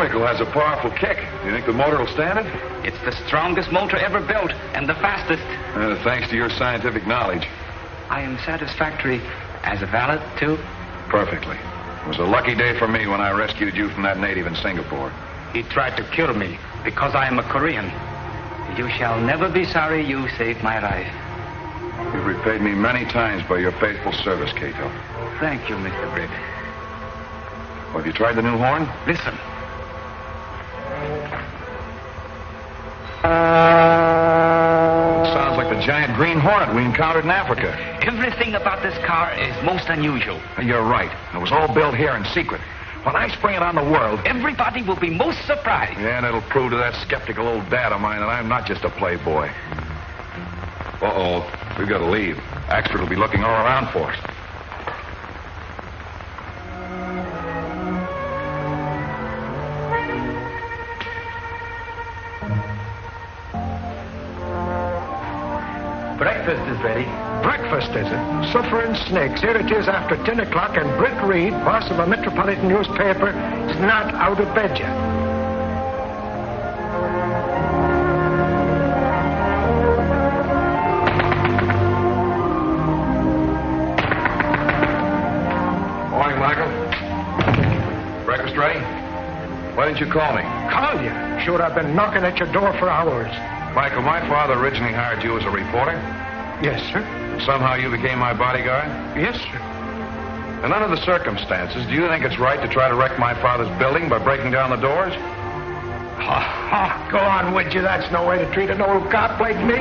vehicle has a powerful kick. Do you think the motor will stand it? It's the strongest motor ever built and the fastest. Thanks to your scientific knowledge. I am satisfactory as a valet, too? Perfectly. It was a lucky day for me when I rescued you from that native in Singapore. He tried to kill me because I am a Korean. You shall never be sorry you saved my life. You've repaid me many times by your faithful service, Cato. Thank you, Mr. Britt. Well, have you tried the new horn? Listen. It sounds like the giant green Hornet we encountered in Africa. Everything about this car is most unusual. You're right. It was all built here in secret. When I spring it on the world... Everybody will be most surprised. Yeah, and it'll prove to that skeptical old dad of mine that I'm not just a playboy. Uh-oh. We've got to leave. Axford will be looking all around for us. Breakfast is ready. Breakfast, is it? Suffering snakes. Here it is after 10 o'clock, and Britt Reed, boss of a metropolitan newspaper, is not out of bed yet. Morning, Michael. Breakfast ready? Why didn't you call me? Call you? Sure, I've been knocking at your door for hours. Michael, my father originally hired you as a reporter. Yes, sir. Somehow you became my bodyguard? Yes, sir. And under the circumstances, do you think it's right to try to wreck my father's building by breaking down the doors? Go on, would you? That's no way to treat an old cop like me.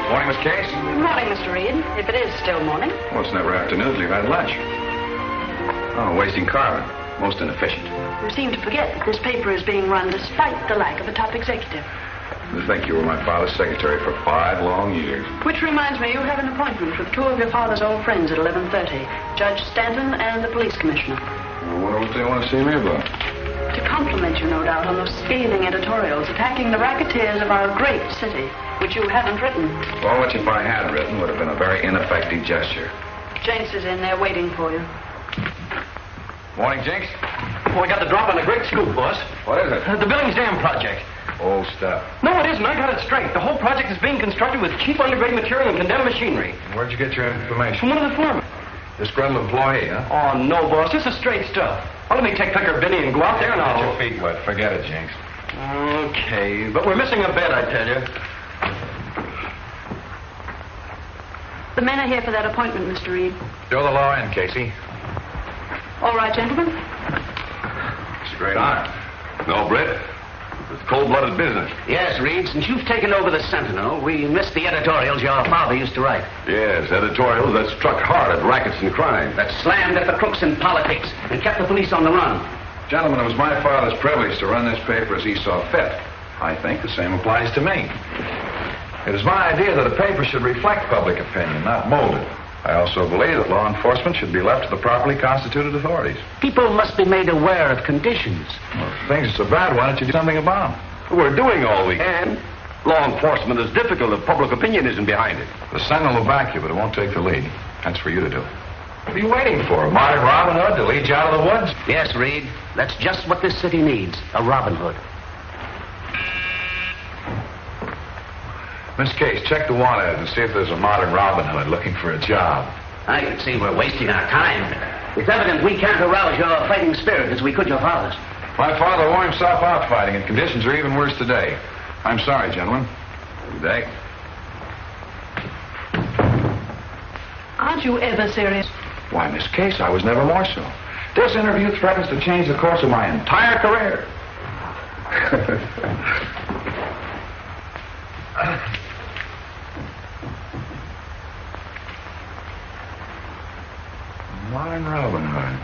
Morning, Miss Case. Good morning, Mr. Reed. If it is still morning. Well, it's never afternoon till you've had lunch. Oh, wasting carbon. Most inefficient. You seem to forget that this paper is being run despite the lack of a top executive. I think you were my father's secretary for 5 long years. Which reminds me, you have an appointment with 2 of your father's old friends at 11:30. Judge Stanton and the police commissioner. I wonder what they want to see me about. To compliment you, no doubt, on those scathing editorials attacking the racketeers of our great city, which you haven't written. Well, which if I had written would have been a very ineffective gesture. Jenks is in there waiting for you. Morning, Jinx. Well, I got the drop on a great scoop, boss. What is it? The Billings Dam project. Old stuff. No, it isn't. I got it straight. The whole project is being constructed with cheap underground material and condemned machinery. Where'd you get your information? From one of the foremen. Disgruntled employee, huh? Oh, no, boss. This is straight stuff. Well, let me take Picker Benny and go out there and Get I'll... your feet wet. Forget it, Jinx. Okay, but we're missing a bed, I tell you. The men are here for that appointment, Mr. Reed. Show the law in, Casey. All right, gentlemen. It's a great honor. No, Britt. It's cold-blooded business. Yes, Reed, since you've taken over the Sentinel, we missed the editorials your father used to write. Yes, editorials that struck hard at rackets and crime. That slammed at the crooks in politics and kept the police on the run. Gentlemen, it was my father's privilege to run this paper as he saw fit. I think the same applies to me. It is my idea that a paper should reflect public opinion, not mold it. I also believe that law enforcement should be left to the properly constituted authorities. People must be made aware of conditions. Well, if things are so bad, why don't you do something about them? We're doing all we can. Law enforcement is difficult if public opinion isn't behind it. The Sentinel will back you, but it won't take the lead. That's for you to do. What are you waiting for? A modern Robin Hood to lead you out of the woods? Yes, Reed. That's just what this city needs, a Robin Hood. Miss Case, check the want ad and see if there's a modern Robin Hood looking for a job. I can see we're wasting our time. It's evident we can't arouse your fighting spirit as we could your father's. My father wore himself out fighting, and conditions are even worse today. I'm sorry, gentlemen. Good day. Aren't you ever serious? Why, Miss Case, I was never more so. This interview threatens to change the course of my entire career. Modern Robin Hood.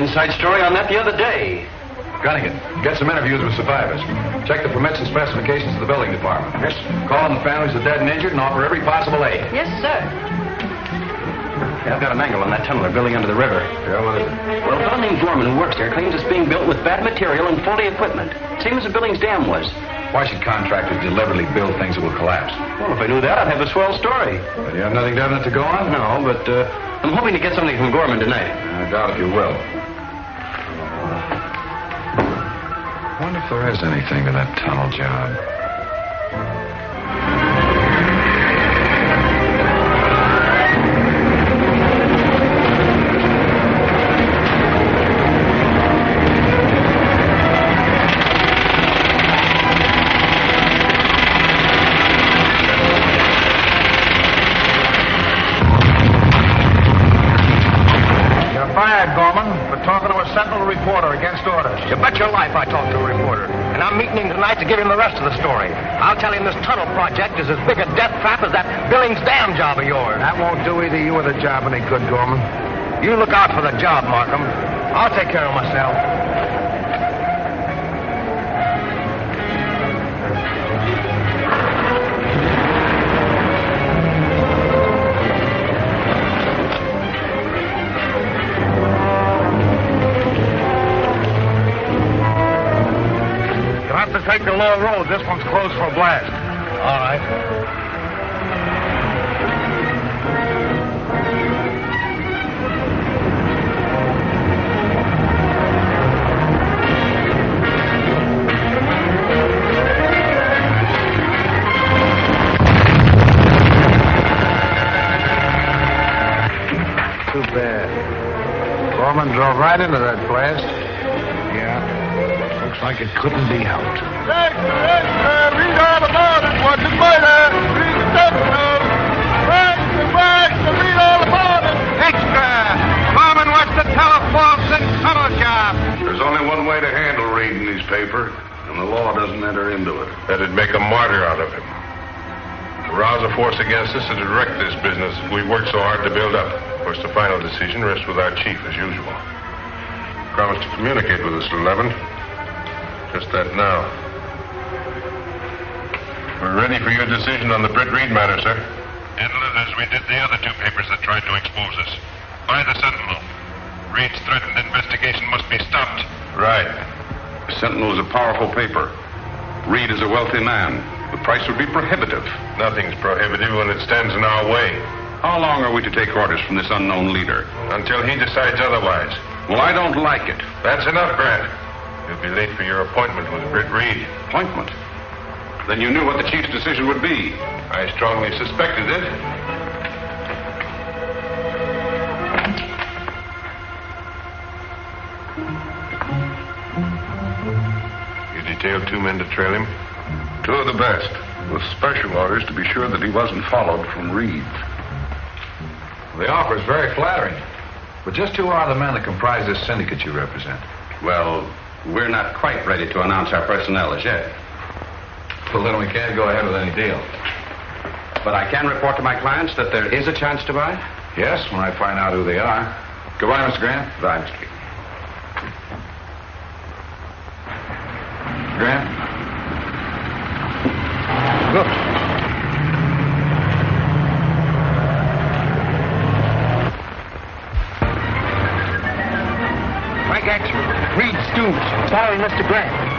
inside story on that the other day. Gunnigan, get some interviews with survivors. Check the permits and specifications of the building department. Yes. Call on the families of dead and injured and offer every possible aid. Yes, sir. Yeah, I've got an angle on that tunnel they're building under the river. Yeah, what is it? Well, a fellow named Gorman who works there claims it's being built with bad material and faulty equipment. Same as the building's dam was. Why should contractors deliberately build things that will collapse? Well, if I knew that, I'd have a swell story. But you have nothing definite to go on? No, but I'm hoping to get something from Gorman tonight. I doubt if you will. Wonder if there is anything to that tunnel job. Sentinel reporter against orders. You bet your life I talked to a reporter. And I'm meeting him tonight to give him the rest of the story. I'll tell him this tunnel project is as big a death trap as that Billings Dam job of yours. That won't do either you or the job any good, Gorman. You look out for the job, Markham. I'll take care of myself. Take the low road. This one's closed for a blast. All right. Too bad. Gorman drove right into that blast. Yeah. Looks like it couldn't be helped. Read all about it. What's it murder? Read the Sentinel. Read all about it. Extra. Gorman wants to tell a false and tunnel job. There's only one way to handle Reed in his paper, and the law doesn't enter into it. That'd make a martyr out of him. To rouse a force against us and to wreck this business we worked so hard to build up. Of course, the final decision rests with our chief, as usual. Promised to communicate with us at 11. Just that now. We're ready for your decision on the Britt Reed matter, sir. Handle it as we did the other two papers that tried to expose us. By the Sentinel. Reed's threatened investigation must be stopped. Right. The Sentinel is a powerful paper. Reed is a wealthy man. The price would be prohibitive. Nothing's prohibitive when it stands in our way. How long are we to take orders from this unknown leader? Until he decides otherwise. Well, I don't like it. That's enough, Grant. You'll be late for your appointment with Britt Reed. Appointment? Then you knew what the chief's decision would be. I strongly suspected it. You detailed 2 men to trail him? 2 of the best, with special orders to be sure that he wasn't followed from Reed. The offer is very flattering. But just who are the men that comprise this syndicate you represent? Well, we're not quite ready to announce our personnel as yet. Well, then we can't go ahead with any deal. But I can report to my clients that there is a chance to buy? Yes, when I find out who they are. Goodbye, Mr. Grant. Goodbye, Mr. King. Grant? Look. Mike Axel, Reed Stews. Sorry, Mr. Grant.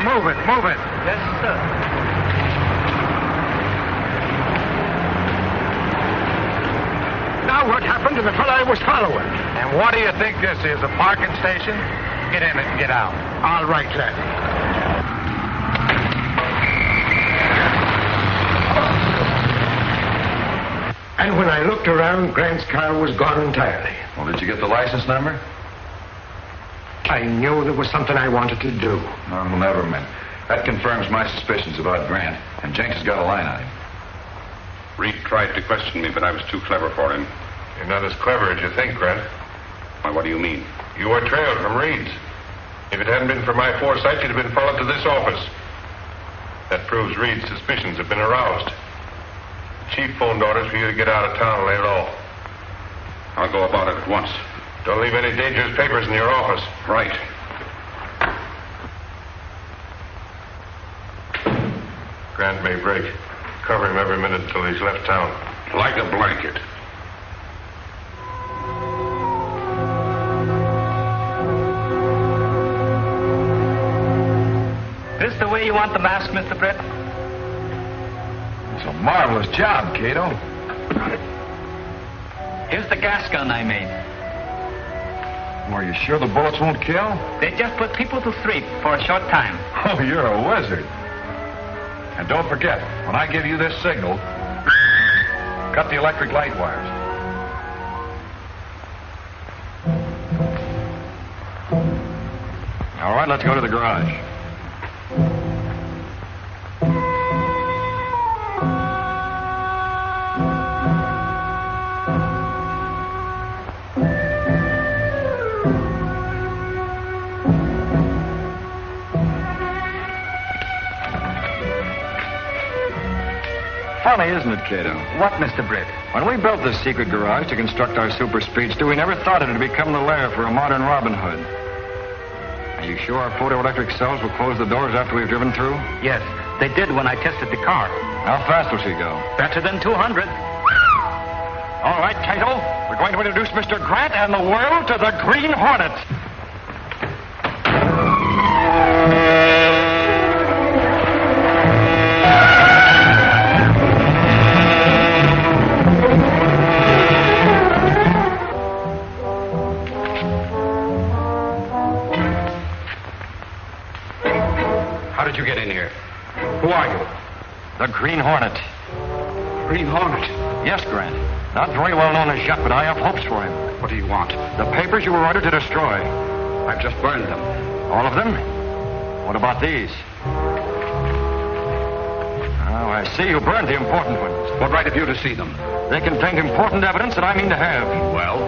Move it. Yes, sir. Now what happened to the fellow I was following? And what do you think this is, a parking station? Get in it and get out. All right, then. And when I looked around, Grant's car was gone entirely. Well, did you get the license number? I knew there was something I wanted to do. No, never mind. That confirms my suspicions about Grant, and Jenks has got a line on him. Reed tried to question me, but I was too clever for him. You're not as clever as you think, Grant. Why, what do you mean? You were trailed from Reed's. If it hadn't been for my foresight, you'd have been followed to this office. That proves Reed's suspicions have been aroused. The chief phoned orders for you to get out of town and lay low. I'll go about it at once. Don't leave any dangerous papers in your office. Right. Grant may break. Cover him every minute until he's left town. Like a blanket. This the way you want the mask, Mr. Britt? It's a marvelous job, Cato. Here's the gas gun I made. Are you sure the bullets won't kill? They just put people to sleep for a short time. Oh, you're a wizard. And don't forget, when I give you this signal, cut the electric light wires. All right, let's go to the garage. Funny, isn't it, Cato? What, Mr. Britt? When we built this secret garage to construct our super speedster, we never thought it would become the lair for a modern Robin Hood. Are you sure our photoelectric cells will close the doors after we've driven through? Yes, they did when I tested the car. How fast will she go? Better than 200. All right, Cato. We're going to introduce Mr. Grant and the world to the Green Hornet. How did you get in here? Who are you? The Green Hornet. Green Hornet. Yes, Grant. Not very well known as yet, but I have hopes for him. What do you want? The papers you were ordered to destroy. I've just burned them. All of them? What about these? Oh, I see you burned the important ones. What right have you to see them? They contained important evidence that I mean to have. Well?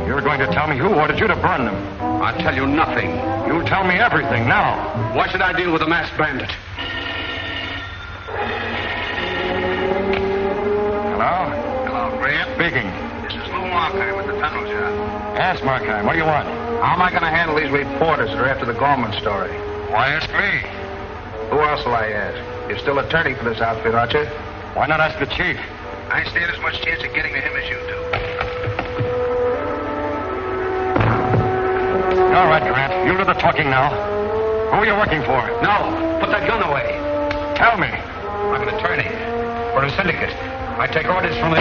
You're going to tell me who ordered you to burn them. I'll tell you nothing. You'll tell me everything now. Why should I deal with a masked bandit? Hello? Hello, Grant. Speaking. This is Lou Markheim at the tunnel job. Yes, Markheim. What do you want? How am I going to handle these reporters that are after the Gorman story? Why ask me? Who else will I ask? You're still attorney for this outfit, aren't you? Why not ask the chief? I stand as much chance of getting to him as you do. All right, Grant. You do the talking now. Who are you working for? No, put that gun away. Tell me. I'm an attorney for a syndicate. I take orders from the...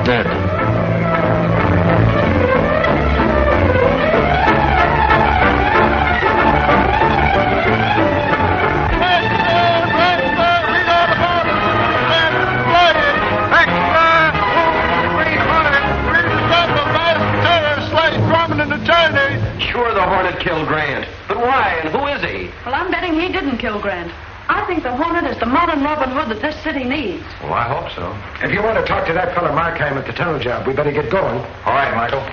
Dead. Sure, the Hornet killed Grant. But why, and who is he? Well, I'm betting he didn't kill Grant. I think the Hornet is the modern Robin Hood that this city needs. Well, I hope so. If you want to talk to that fellow Markheim at the tunnel job, we better get going. All right, Michael.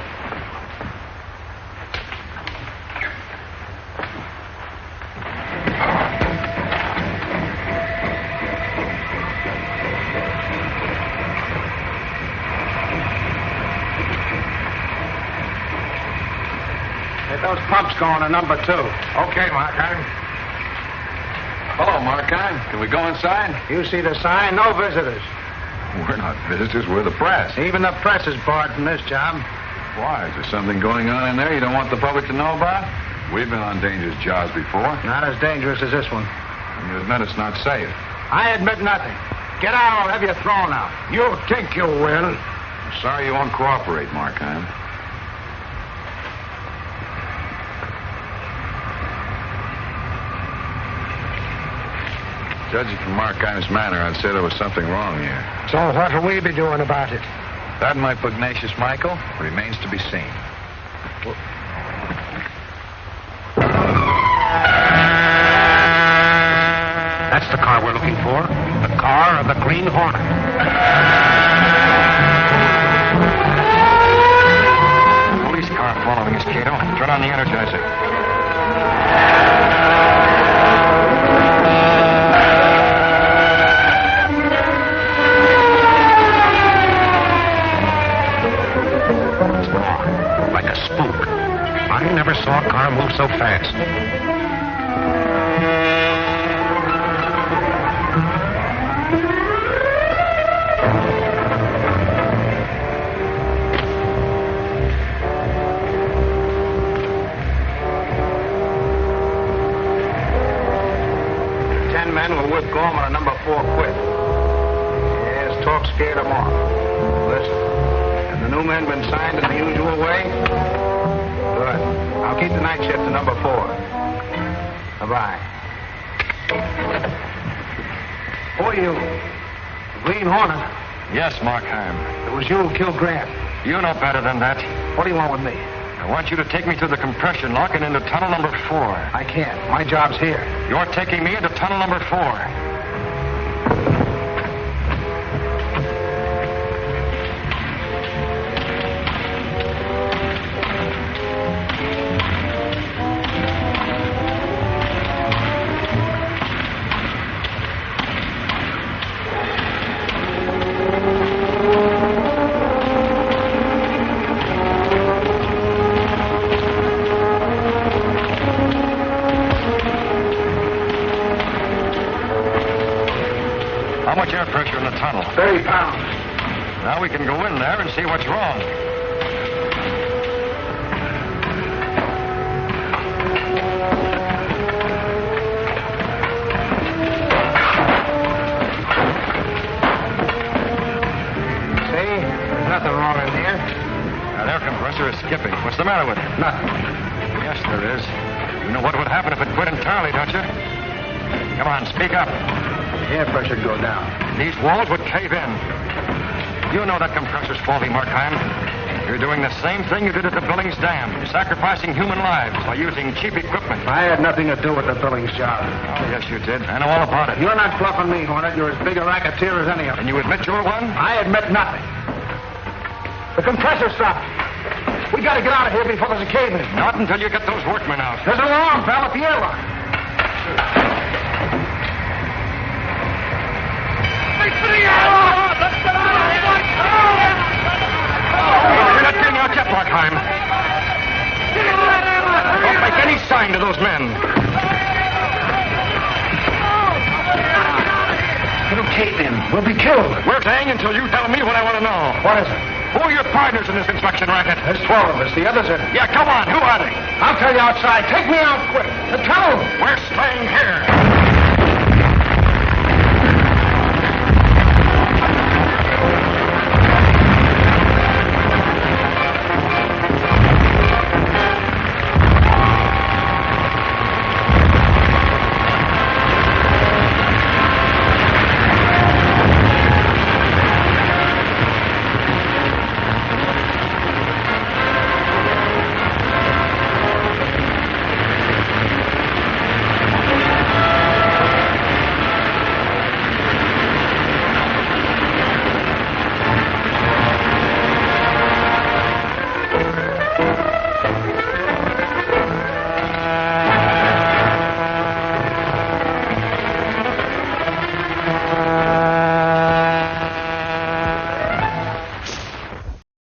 Get those pumps going to number 2. Okay, Markheim. Hello, Markheim. Can we go inside? You see the sign? No visitors. We're not visitors. We're the press. Even the press is barred from this job. Why? Is there something going on in there you don't want the public to know about? We've been on dangerous jobs before. Not as dangerous as this one. And you admit it's not safe. I admit nothing. Get out, I'll have you thrown out. You think you will? I'm sorry you won't cooperate, Markheim. Judging from Markheim's manner, I'd say there was something wrong here. So what'll we be doing about it? That, my pugnacious Michael, remains to be seen. That's the car we're looking for. The car of the Green Hornet. Police car following us, Cato. Turn on the energizer. Like a spook. I never saw a car move so fast. 10 men were with Gorman and number 4 quit. Yes, talk scared them off. Listen, have the new men been signed in the usual way? Good. I'll keep the night shift to number 4. Bye-bye. Who are you? The Green Hornet? Yes, Markheim. It was you who killed Grant. You know better than that. What do you want with me? I want you to take me through the compression lock and into tunnel number 4. I can't. My job's here. You're taking me into tunnel number 4. How much air pressure in the tunnel? 30 pounds. Now we can go in there and see what's wrong. See? There's nothing wrong in here. That air compressor is skipping. What's the matter with it? Nothing. Yes, there is. You know what would happen if it quit entirely, don't you? Come on, speak up. The air pressure'd go down. These walls would cave in. You know that compressor's faulty, Markheim. You're doing the same thing you did at the Billings Dam, sacrificing human lives by using cheap equipment. I had nothing to do with the Billings job. Oh, yes, you did. I know all about it. You're not bluffing me, Hornet. You're as big a racketeer as any of them. And you admit you're one? I admit nothing. The compressor stopped. We got to get out of here before there's a cave in. Not until you get those workmen out. There's an alarm, pal, at the airlock. You're not getting out yet, Markheim. Don't make any sign to those men. It'll cave in. We'll be killed. We're staying until you tell me what I want to know. What is it? Who are your partners in this inspection racket? There's 12 of us. The others are... Yeah, come on. Who are they? I'll tell you outside. Take me out quick. The tunnel. We're staying here.